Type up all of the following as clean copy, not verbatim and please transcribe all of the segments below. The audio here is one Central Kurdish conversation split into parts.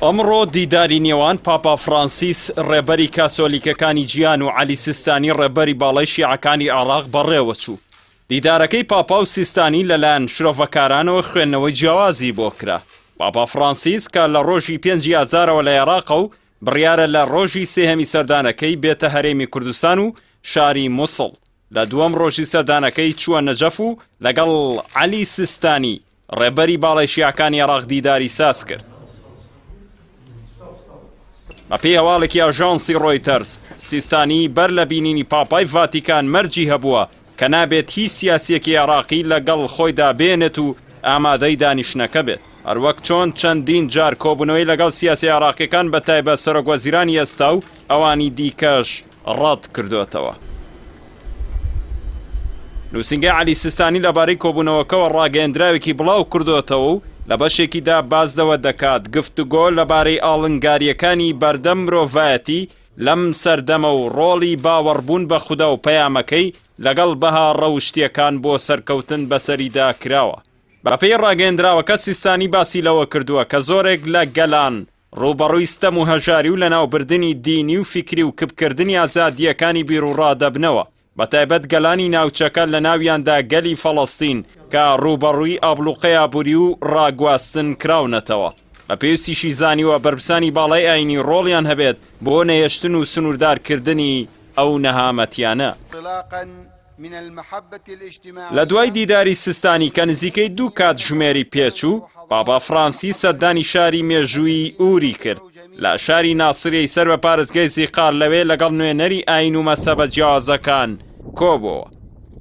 ئەمڕۆ دیداری نێوان پاپا فرانسیس ڕێبەری کاسۆلیکەکانی گیان و عەلی سیستانی ڕێبەری باڵای شیعەکانی عێراق بەڕێوە چوو. دیدارەکەی پاپا و سیستانی لەلایەن شرۆڤەکارانەوە خوێندنەوەی جیاوازی بۆ کرا. پاپا فرانسیس کە لە ڕۆژی 5/1000ەوە لە عێراقە و بڕیارە لە ڕۆژی سێهەمی سەردانەکەی بێتە هەرێمی کوردستان و شاری مووسڵ. لە دووەم ڕۆژی سەردانەکەی چووە نەجەف و لەگەڵ عەلی سیستانی ڕێبەری باڵای شیعەکانی عێراق دیداری ساز کرد. بەپێی هەواڵێکی ئاژانسی ڕۆیتەرز، سیستانی بەر لە بینینی پاپای ڤاتیکان مەرجی هەبووە کە نابێت هیچ سیاسیەکی عێراقی لەگەڵ خۆیدا بێنێت و ئامادەی دانیشتنەکە بێت. هەروەک چۆن چەندین جار کۆبوونەوەی لەگەڵ سیاسی عێراقیەکان بەتایبەت سەرۆکوەزیرانی ئێستا و ئەوانی دیکەش ڕەت کردوێتەوە. نووسینگەی عەلی سیستانی لەبارەی کۆبوونەوەکەوە ڕاگەیەندراوێکی بڵاو کردوێتەوە و لە بەشێکیدا بازدەوە دەکات گفتوگۆ لەبارەی ئاڵنگاریەکانی بەردەم مرۆڤایەتی لەم سەردەمە و ڕۆڵی باوەڕبوون بە خودا و پەیامەکەی لەگەڵ بەها ڕەوشتیەکان بۆ سەرکەوتن بەسەریدا کراوە. بەپێی ڕاگەیەندراوەکە سیستانی باسی لەوە کردووە کە زۆرێک لە گەلان ڕوبەڕووی ستەم و هەژاری و لەناوبردننی دینی و فیکری و کبکردنی ئازادیەکانی بیرروڕادەبنەوە، بەتایبەت گەلانی ناوچەکە لە ناویاندا گەلی فەڵەستین کە ڕوبەڕووی ئابلوقەی ئابووری و ڕاگواستن کراونەتەوە. بە پێویستیشی زانیوە بربرسانی باڵای ئاینی ڕۆڵیان هەبێت بۆ نەهێشتن و سنووردارکردنی ئەو نەهامەتیانە. لە دوای دیداری سیستانی کە نزیکەی 2 کات ژمێری پێچوو، پاپا فرانسیس سەردانی شاری مێژووی ئووری کرد. لە شاری ناسریەی سەر بە پارێزگای زیقار لەوێ لەگەڵ نوێنەری ئاین و مەسەبە جیاوازەکان کۆبووە.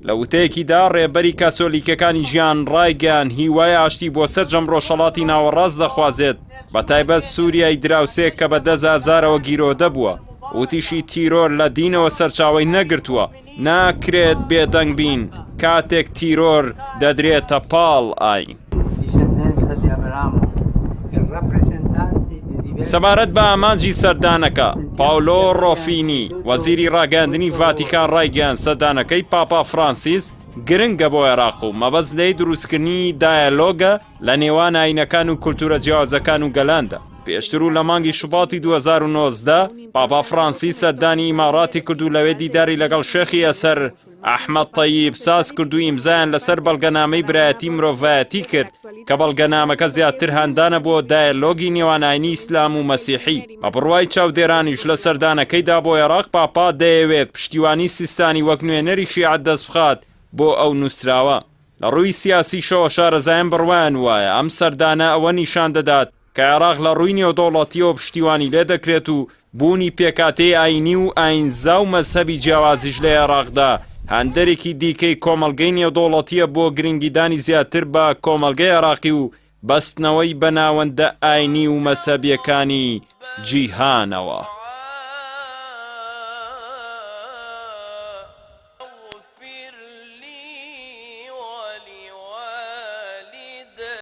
لە وتەیەکیدا ڕێبەری کاسۆلیکەکانی ژیان ڕایگەیان هیوای ئاشتی بۆ سەرجەم ڕۆژهەڵاتی ناوەڕاست دەخوازێت، بەتایبەت سووریای دراوسێک کە بە 10,000ەوە گیرۆدە بووە. وتیشی تیرۆر لە دینەوە سەرچاوی نەگرتووە، ناکرێت بێدەنگ بین کاتێک تیرۆر دەدرێتە پاڵ ئاین. سەبارەت بە ئامانجی سەردانەکە، پاولۆ ڕۆفینی وەزیری ڕاگەاندنی ڤاتیکان ڕایگەیاند سەردانەکەی پاپا فرانسیس گرنگە بۆ عێراق و مەبەست لەی دروستکردنی دایەلۆگە لە نێوان ئاینەکان و کولتورە جیاوازەکان و گەلاندا. پێشتر و لە مانگی شوباتی 2019 پاپا فرانسیس سەردانی ئیماڕاتی کرد و لەوێ دیداری لەگەڵ شێخی ئەسەر ئەحمەد تەیب ساز کرد و ئیمزایان لەسەر بەڵگەنامەی برایەتی مرۆڤایەتی کرد کە بەڵگەنامەکە زیاتر هەندانە بۆ دایەلۆگی نێوانایانی ئیسلام و مەسیحی. بە بڕوای چاودێرانیش لە سەردانەکەیدا بۆ عێراق، پاپا دەیەوێت پشتیوانی سیستانی وەک نوێنەری شیعەت دەست بخات بۆ ئەو نووسراوە. لە ڕووی سیاسی شەوە شارەزایان بڕوایان وایە ئەم سەردانە ئەوە نیشان دەدات کە عێراق لە ڕووی نێودەوڵەتیەوە پشتیوانی لێ دەکرێت و بوونی پێکاتەی ئاینی و ئاینزا و مەزهەبی جیاوازیش لە عێراقدا هەندێکی دیکەی کۆمەڵگەی نێودەوڵەتیە بۆ گرنگیدانی زیاتر بە کۆمەڵگەی عێراقی و بەستنەوەی بەناوەندە ئاینی و مەزهەبیەکانی جیهانەوە.